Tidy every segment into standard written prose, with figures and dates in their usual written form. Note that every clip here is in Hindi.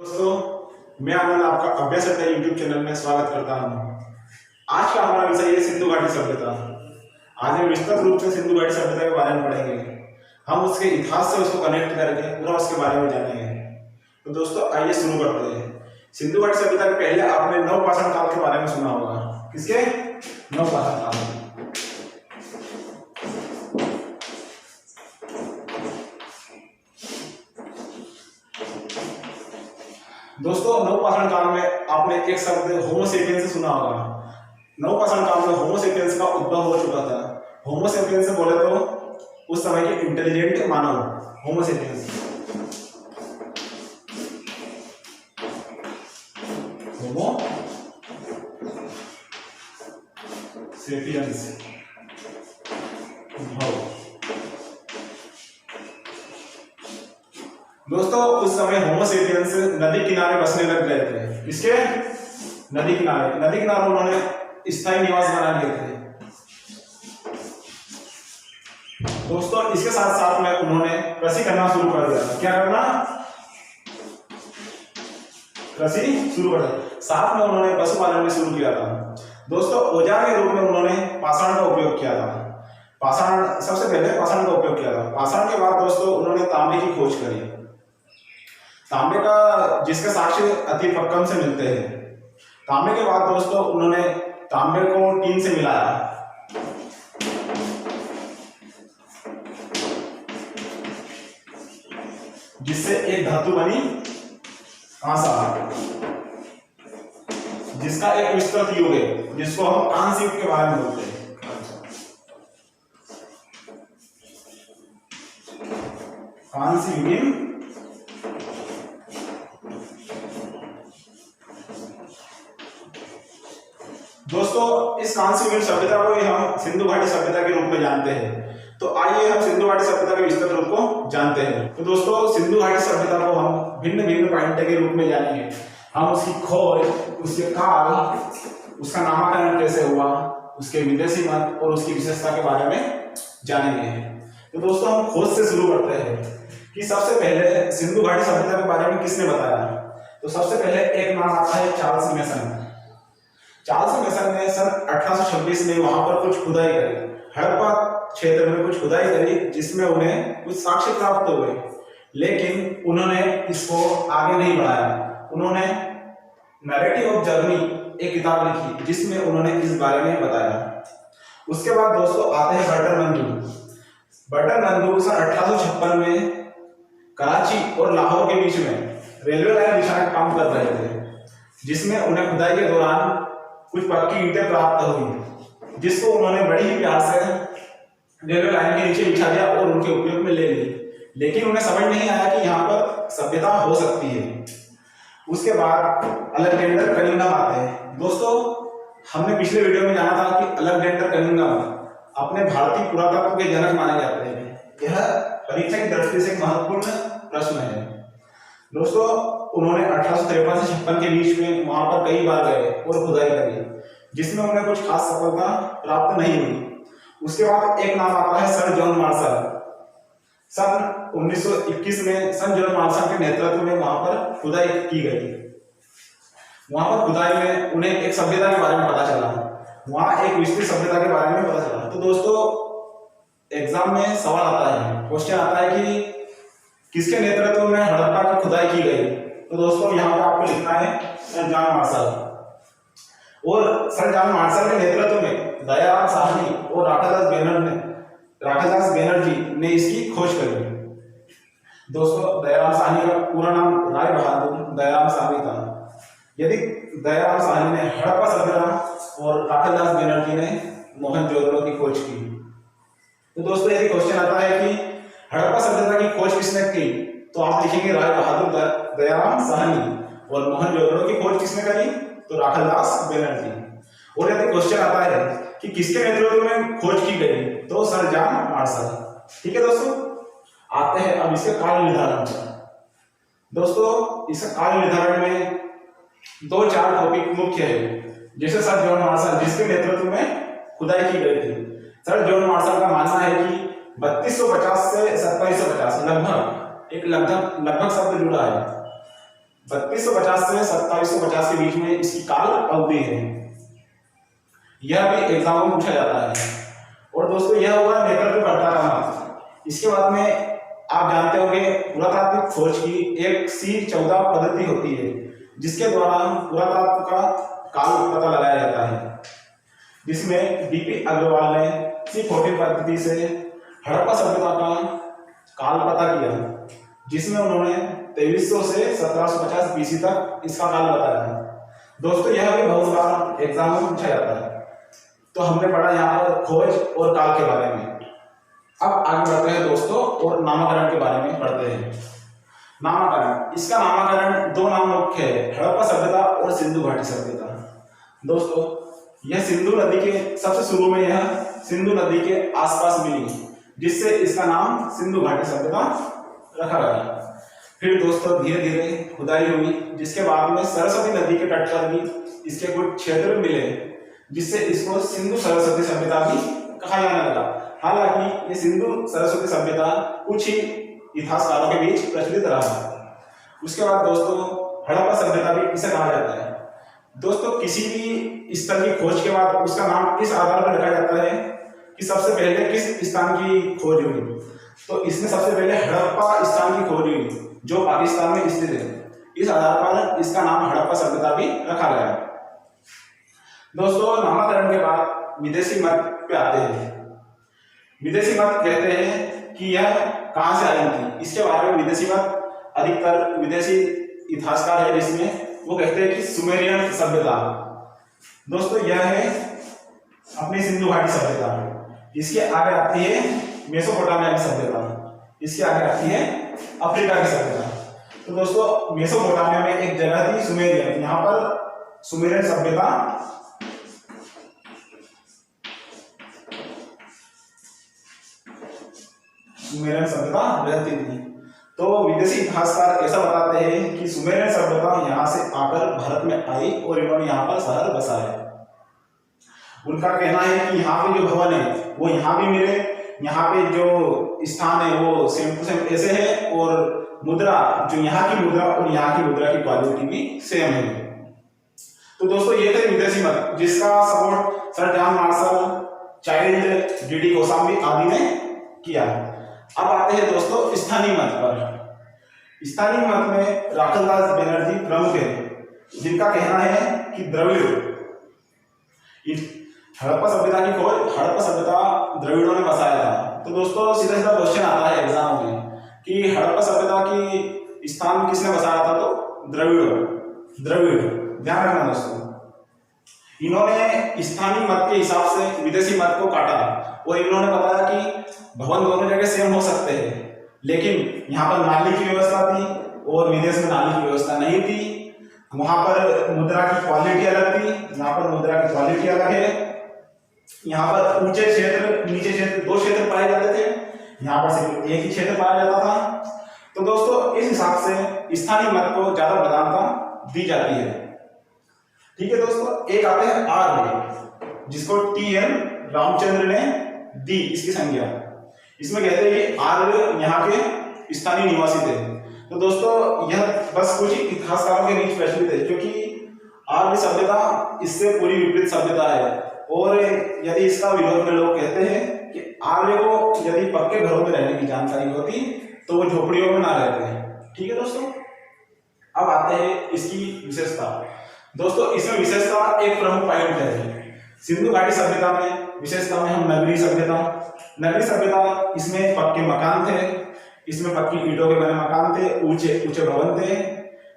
दोस्तों, मैं आनंद आपका अभ्यास अड्डा यूट्यूब चैनल में स्वागत करता हूँ। आज का हमारा विषय है सिंधु घाटी सभ्यता। आज हम विस्तृत रूप से सिंधु घाटी सभ्यता के बारे में पढ़ेंगे। हम उसके इतिहास से उसको कनेक्ट करके पूरा उसके बारे में जानेंगे। तो दोस्तों आइए शुरू करते हैं। सिंधु घाटी सभ्यता के पहले आपने नवपाषाण काल के बारे में सुना होगा। किसके? नवपाषाण काल। दोस्तों नवपाषाण काल में आपने एक शब्द होमो सेपियंस सुना होगा। नवपाषाण काल में होमो सेपियंस का उद्भव हो चुका था। होमो सेपियंस से बोले तो उस समय के इंटेलिजेंट मानव होमो सेपियंस। होमो सेपियंस उद्भव। दोस्तों उस समय होमो सेपियंस नदी किनारे बसने लग गए थे। किसके? नदी किनारे। नदी किनारे उन्होंने स्थायी निवास बना लिए थे। दोस्तों इसके साथ साथ में उन्होंने कृषि करना शुरू कर दिया। क्या करना? कृषि शुरू कर दिया। साथ में उन्होंने पशुपालन भी शुरू किया था। दोस्तों औजार के रूप में उन्होंने पाषाण का उपयोग किया था। पाषाण सबसे पहले पाषाण का उपयोग किया था। पाषाण के बाद दोस्तों उन्होंने तांबे की खोज करी। तांबे का जिसके साक्ष्य अति पक्कम से मिलते हैं। तांबे के बाद दोस्तों उन्होंने तांबे को टीन से मिलाया। जिससे एक धातु बनी कांसा, जिसका एक विस्तृत युग है, जिसको हम कांस्य युग के बारे में बोलते हैं। कांस्य युगीन दोस्तों इस कांस्य युगीन सभ्यता को ही हम सिंधु घाटी सभ्यता के रूप में जानते हैं। तो आइए हम सिंधु घाटी सभ्यता के विस्तृत रूप को जानते हैं। तो दोस्तों सिंधु घाटी सभ्यता को हम भिन्न भिन्न पॉइंट के रूप में जानेंगे। हम उसकी खोज, उसके काल, उसका नामकरण कैसे हुआ, उसके विदेशी मत और उसकी विशेषता के बारे में जानेंगे। तो दोस्तों हम खोज से शुरू करते हैं कि सबसे पहले सिंधु घाटी सभ्यता के बारे में किसने बताया। तो सबसे पहले एक नाम आता है चार्ल्स मेसन। चार्ल्स मेसन ने सन 1826 में वहां पर कुछ खुदाई करी, हड़प्पा क्षेत्र में कुछ खुदाई करी, जिसमें उन्हें कुछ साक्ष्य प्राप्त हुए। लेकिन उन्होंने इसको आगे नहीं बढ़ाया। उन्होंने नैरेटिव ऑफ जर्नी एक किताब लिखी, जिसमें उन्होंने इस बारे में बताया। उसके बाद दोस्तों आते हैं बर्टर नंदू। बर्टर नंदू सन 1856 में कराची और लाहौर के बीच में रेलवे लाइन बिछाने का काम कर रहे थे, जिसमें उन्हें खुदाई के दौरान कुछ पक्की ईंटें प्राप्त हुई, जिसको उन्होंने बड़ी ही प्यार से रेलवे लाइन के नीचे बिछा दिया और उनके उपयोग में ले ली। लेकिन उन्हें समझ नहीं आया कि यहाँ पर सभ्यता हो सकती है। उसके बाद अलेक्जेंडर कनिंघम आते हैं। दोस्तों हमने पिछले वीडियो में जाना था कि अलेक्जेंडर कनिंघम अपने भारतीय पुरातत्व के जनक माने जाते हैं। यह परीक्षा की दृष्टि से एक महत्वपूर्ण प्रश्न है। दोस्तों उन्होंने 1853 से 56 के बीच में वहां पर कई बार गए और खुदाई करी, जिसमें उन्हें कुछ खास सफलता प्राप्त नहीं हुई। उसके बाद एक नाम आता है सर जॉन मार्शल। सन 1921 में सर जॉन मार्शल के नेतृत्व में वहां पर खुदाई की गई। वहां पर खुदाई में उन्हें एक सभ्यता के बारे में पता चला। वहां एक विस्तृत सभ्यता के बारे में पता चला। तो दोस्तों एग्जाम में सवाल आता है, क्वेश्चन आता है कि किसके नेतृत्व में हड़प्पा की खुदाई की गई। तो दोस्तों यहाँ पर आपको लिखना है सर जॉन मार्शल। और सर जॉन मार्शल के नेतृत्व में दयाराम साहनी और राखादास बैनर्जी ने इसकी खोज करी। दोस्तों दयाराम साहनी का पूरा नाम राय बहादुर दयाराम साहनी था। यदि दयाराम साहनी ने हड़प्पा सभ्यता और राखादास बैनर्जी ने मोहनजोदड़ो की खोज की। तो दोस्तों यदि क्वेश्चन आता है कि हड़प्पा सभ्यता की खोज किसने की, तो आप लिखेंगे राय बहादुर दयाराम साहनी। और मोहनजोदड़ो की खोज किसने करी, तो राखादास बैनर्जी। और यदि क्वेश्चन आता है कि किसके नेतृत्व में खोज की गई, तो सर जॉन मार्शल। ठीक है दोस्तों, आते हैं अब इसके काल निर्धारण पर। दोस्तों इसका काल निर्धारण में 2-4 टॉपिक मुख्य है। जैसे सर जॉन मार्शल जिसके नेतृत्व में खुदाई की गई थी। सर जॉन मार्शल का मानना है कि 3250 से 2750 लगभग शब्द जुड़ा है। 3250 से 2750 के बीच में इसकी काल अवधि है। यह भी एग्जाम में पूछा जाता है। और दोस्तों यह होगा नेत्रत्वकर्ता का मत। इसके बाद में आप जानते होंगे पुरातात्विक खोज की एक C14 पद्धति होती है, जिसके द्वारा पुरातत्व का काल पता लगाया जाता है, जिसमें डीपी अग्रवाल ने C14 पद्धति से हड़प्पा सभ्यता का काल पता किया, जिसमें उन्होंने 2300 से 1750 BC तक इसका काल बताया। दोस्तों यह भी बहुत बार एग्जाम में पूछा जाता है। तो हमने पढ़ा यहाँ पर खोज और काल के बारे में। अब आगे बढ़ते हैं दोस्तों और नामकरण के बारे में पढ़ते हैं। नामकरण, इसका नामकरण दो नाम मुख्य है, हड़प्पा सभ्यता और सिंधु घाटी सभ्यता। दोस्तों यह सिंधु नदी के सबसे शुरू में यह सिंधु नदी के आसपास मिली, जिससे इसका नाम सिंधु घाटी सभ्यता रखा गया। फिर दोस्तों धीरे धीरे खुदाई हुई, जिसके बाद में सरस्वती नदी के तट पर भी इसके कुछ क्षेत्र मिले, जिससे इसको सिंधु सरस्वती सभ्यता भी कहा जाने लगा। हालांकि ये सिंधु सरस्वती सभ्यता कुछ ही इतिहासकारों के बीच प्रचलित रहा। उसके बाद दोस्तों हड़प्पा सभ्यता भी इसे कहा जाता है। दोस्तों किसी भी स्थल की खोज के बाद उसका नाम इस आधार पर रखा जाता है कि सबसे पहले किस स्थान की खोज हुई। तो इसमें सबसे पहले हड़प्पा स्थान की खोज हुई, जो पाकिस्तान में स्थित है। इस आधार पर इसका नाम हड़प्पा सभ्यता भी रखा गया। दोस्तों नामकरण के बाद विदेशी मत पे आते हैं। विदेशी मत कहते हैं कि यह कहां से आई थी। इसके बारे में विदेशी मत अधिकतर विदेशी इतिहासकार है, जिसमें वो कहते हैं कि सुमेरियन सभ्यता। दोस्तों यह है अपनी सिंधु घाटी सभ्यता। इसके आगे आती है मेसोपोटामिया की सभ्यता। इसके आगे आती है अफ्रीका की सभ्यता। तो दोस्तों मेसोपोटामिया में एक जगह थी सुमेरियन, यहाँ पर सुमेरियन सभ्यता रहती थी। तो विदेशी इतिहासकार ऐसा बताते हैं कि सुमेरियन सभ्यता यहाँ से आकर भारत में आई और इन्होंने यहाँ पर शहर बसाए। उनका कहना है कि यहाँ पे जो भवन है वो यहाँ भी मिले, यहाँ पे जो स्थान है वो सेम टू सेम ऐसे है, और मुद्रा जो यहाँ की मुद्रा और यहाँ की मुद्रा की क्वालिटी भी सेम है। तो दोस्तों ये थे विदेशी मत, जिसका support sir John Marshall, Childe, D D. Kosambi आदि ने किया। अब आते हैं दोस्तों स्थानीय मत पर। स्थानीय मत में राखलदास बनर्जी प्रमुख है, जिनका कहना है कि द्रविड़, हड़प्पा सभ्यता की खोज हड़प्पा सभ्यता द्रविड़ों ने बसाया था। तो दोस्तों सीधा सीधा क्वेश्चन आता है एग्जाम में कि हड़प्पा सभ्यता की स्थान किसने बसाया था, तो द्रविड़। ध्यान रखना दोस्तों, इन्होंने स्थानीय मत के हिसाब से विदेशी मत को काटा और इन्होंने बताया कि भवन दोनों जगह सेम हो सकते हैं, लेकिन यहाँ पर नाली की व्यवस्था थी और विदेश में नाली की व्यवस्था नहीं थी। वहां पर मुद्रा की क्वालिटी अलग थी, यहाँ पर मुद्रा की क्वालिटी अलग है। यहाँ पर ऊंचे क्षेत्र, नीचे क्षेत्र, दो क्षेत्र पाए जाते थे, यहाँ पर सिर्फ एक ही क्षेत्र पाया जाता था। तो दोस्तों इस हिसाब से स्थानीय मत को ज्यादा प्राथमिकता दी जाती है। ठीक है दोस्तों, एक आते हैं आर्य, जिसको टी.एन. रामचंद्र ने दी इसकी संज्ञा। इसमें कहते हैं कि आर्य यहाँ के स्थानीय निवासी थे। तो दोस्तों यह बस कुछ इतिहासकारों के बीच प्रचलित है, क्योंकि आर्य सभ्यता इससे पूरी विपरीत सभ्यता है। और यदि इसका विरोध में लोग कहते हैं कि आर्य को यदि पक्के घरों में रहने की जानकारी होती तो वो झोपड़ियों में ना रहते हैं। ठीक है दोस्तों, अब आते हैं इसकी विशेषता। दोस्तों इसमें विशेषता एक प्रमुख पॉइंट है। सिंधु घाटी सभ्यता में विशेषता में हम नगरीय सभ्यता, इसमें पक्के मकान थे, इसमें पक्की ईंटों के बने मकान थे, ऊंचे ऊंचे भवन थे,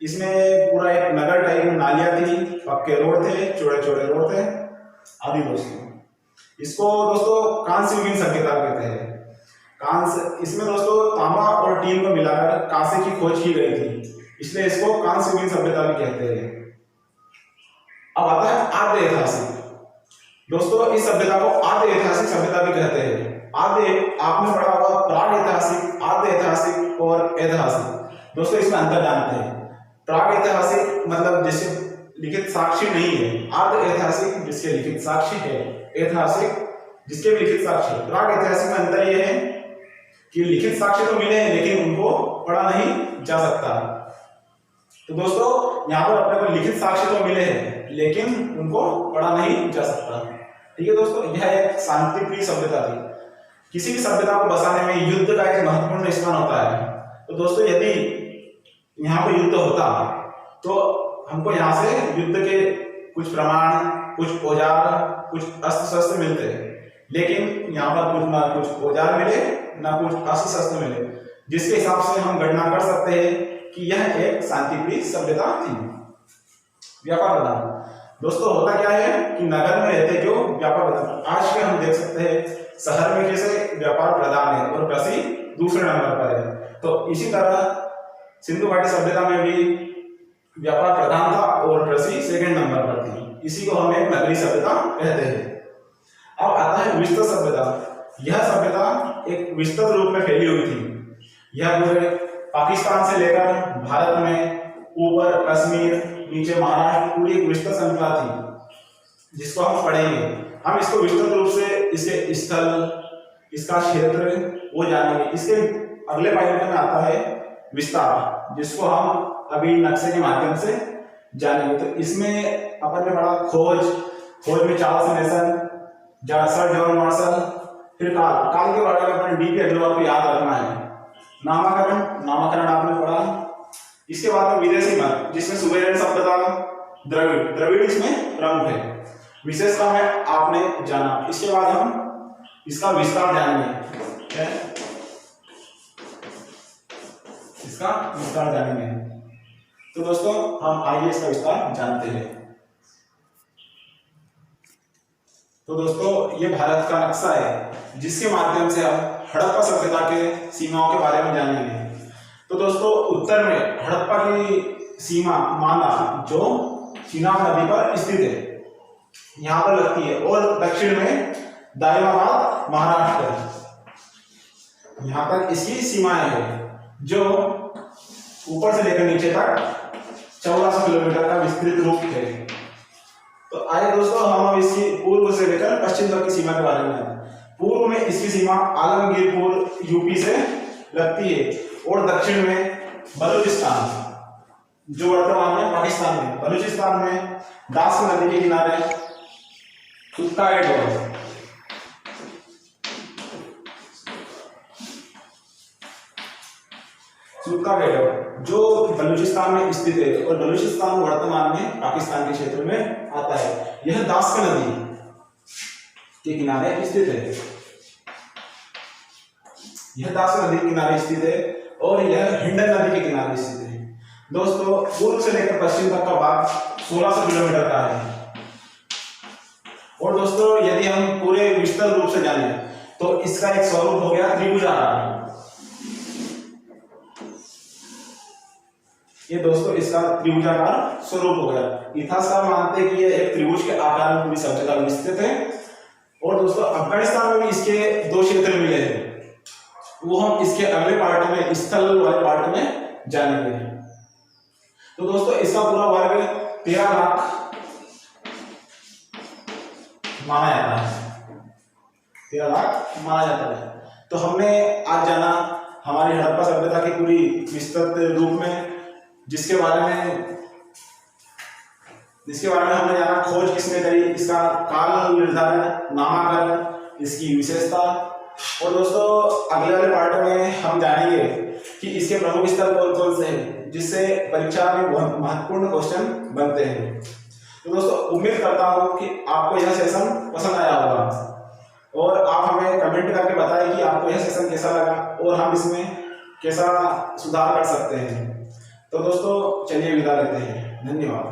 इसमें पूरा एक नगर टाइप में नालियां थी, पक्के रोड थे, चौड़े चौड़े रोड थे आदि। दोस्तों इसको दोस्तों कांस्य युगीन सभ्यता कहते हैं। कांस्य, इसमें दोस्तों तांबा और टीन को मिलाकर कांस्य की खोज की गई थी, इसलिए इसको कांस्य युगीन सभ्यता भी कहते हैं। अब आता है आद्य ऐतिहासिक। दोस्तों इस सभ्यता को आद्य ऐतिहासिक सभ्यता भी कहते हैं। आद्य आपने पढ़ा होगा प्राग ऐतिहासिक, आद्य ऐतिहासिक और ऐतिहासिक। दोस्तों इसमें अंतर जानते हैं। प्राग ऐतिहासिक मतलब जिसके लिखित साक्ष्य नहीं है, आद्य ऐतिहासिक जिसके लिखित साक्ष्य है, ऐतिहासिक जिसके भी लिखित साक्ष्य है। प्राग ऐतिहासिक में अंतर यह है कि लिखित साक्ष्य तो मिले हैं लेकिन उनको पढ़ा नहीं जा सकता। तो दोस्तों यहाँ पर अपने को लिखित साक्ष्य तो मिले हैं लेकिन उनको पढ़ा नहीं जा सकता। ठीक है दोस्तों, यह एक शांतिप्रिय सभ्यता थी। किसी भी सभ्यता को बसाने में युद्ध का एक महत्वपूर्ण स्थान होता है। तो दोस्तों यदि यहाँ पर युद्ध होता तो हमको यहाँ से युद्ध के कुछ प्रमाण, कुछ औजार, कुछ अस्त्र शस्त्र मिलते हैं, लेकिन यहाँ पर कुछ ना कुछ औजार मिले ना कुछ अस्त्र शस्त्र मिले, जिसके हिसाब से हम गणना कर सकते हैं कि यह एक शांतिप्रिय सभ्यता थी। व्यापार प्रधान दोस्तों होता क्या है कि नगर में रहते जो व्यापार प्रधान, आज के हम देख सकते हैं शहर में कैसे व्यापार प्रधान है और कृषि दूसरे नंबर पर है। तो इसी तरह सिंधु घाटी सभ्यता में भी व्यापार प्रधान था और कृषि सेकंड नंबर पर थी। इसी को हम एक नगरीय सभ्यता कहते हैं। अब आता है विस्तृत सभ्यता। यह सभ्यता एक विस्तृत रूप में फैली हुई थी। यह पूरे पाकिस्तान से लेकर भारत में ऊपर कश्मीर, नीचे महाराष्ट्र, पूरी एक विस्तृत श्रृंखला थी जिसको हम पढ़ेंगे। हम इसको विस्तृत रूप से इसके स्थल, इसका क्षेत्र वो जानेंगे। इसके अगले पॉइंट में आता है विस्तार, जिसको हम अभी नक्शे के माध्यम से जानेंगे। तो इसमें अपन ने पढ़ा खोज में चार्ल्स मैसन, सर जॉन मार्शल, फिर काल के बारे में अपन डीपी अग्रवाल को याद रखना है। नामकरण आपने पढ़ा। इसके बाद में विदेशी मत, जिसमें सुमेरियन सभ्यता, द्रविड़ इसमें प्रमुख है। विशेषता में आपने जाना। इसके बाद हम इसका विस्तार जानेंगे। इसका विस्तार जानेंगे। तो दोस्तों हम आइए इसका विस्तार जानते हैं। तो दोस्तों ये भारत का नक्शा है जिसके माध्यम से हम हड़प्पा सभ्यता के सीमाओं के बारे में जानेंगे। तो दोस्तों उत्तर में हड़प्पा की सीमा माना जो चिनाब नदी पर स्थित है, यहाँ पर लगती है, और दक्षिण में दायमाबाद महाराष्ट्र, यहाँ तक इसकी सीमाएं है जो ऊपर से लेकर नीचे तक 1400 किलोमीटर का विस्तृत रूप है। तो आइए दोस्तों हम अब इसकी पूर्व से लेकर पश्चिम तक की सीमा के बारे में जानें। पूर्व में इसकी सीमा आलमगीरपुर यूपी से लगती है और दक्षिण में बलूचिस्तान जो वर्तमान में पाकिस्तान में, बलूचिस्तान में दास नदी के किनारे सुत्ता जो बलूचिस्तान में स्थित है और बलूचिस्तान वर्तमान में पाकिस्तान के क्षेत्र में आता है। यह दास नदी के किनारे स्थित है। यह दास नदी के किनारे स्थित है और यह हिंडन नदी के किनारे स्थित है। दोस्तों पूर्व से लेकर पश्चिम तक का भाग 1600 किलोमीटर का है। और दोस्तों यदि हम पूरे विस्तृत रूप से जाने तो इसका एक स्वरूप हो गया त्रिभुजाकार। ये दोस्तों इसका त्रिभुजाकार स्वरूप हो गया। इतिहासकार मानते हैं कि यह एक त्रिभुज के आकार में पूरी सभ्यता में स्थित है। और दोस्तों अफगानिस्तान में भी इसके दो क्षेत्र मिले हैं, वो हम इसके अगले पार्ट में, स्थल वाले पार्ट में जानेंगे। तो दोस्तों इसका पूरा वर्ग 13 लाख माना जाता है। 13 लाख माना जाता है। तो हमने आज जाना हमारी हड़प्पा सभ्यता की पूरी विस्तृत रूप में, जिसके बारे में हमने जाना खोज किसने करी, इसका काल निर्धारण, नामकरण, इसकी विशेषता। और दोस्तों अगले वाले पार्ट में हम जानेंगे कि इसके प्रमुख स्थल कौन कौन से हैं, जिससे परीक्षा में बहुत महत्वपूर्ण क्वेश्चन बनते हैं। तो दोस्तों उम्मीद करता हूँ कि आपको यह सेशन पसंद आया होगा और आप हमें कमेंट करके बताएं कि आपको यह सेशन कैसा लगा और हम इसमें कैसा सुधार कर सकते हैं। तो दोस्तों चलिए विदा लेते हैं। धन्यवाद।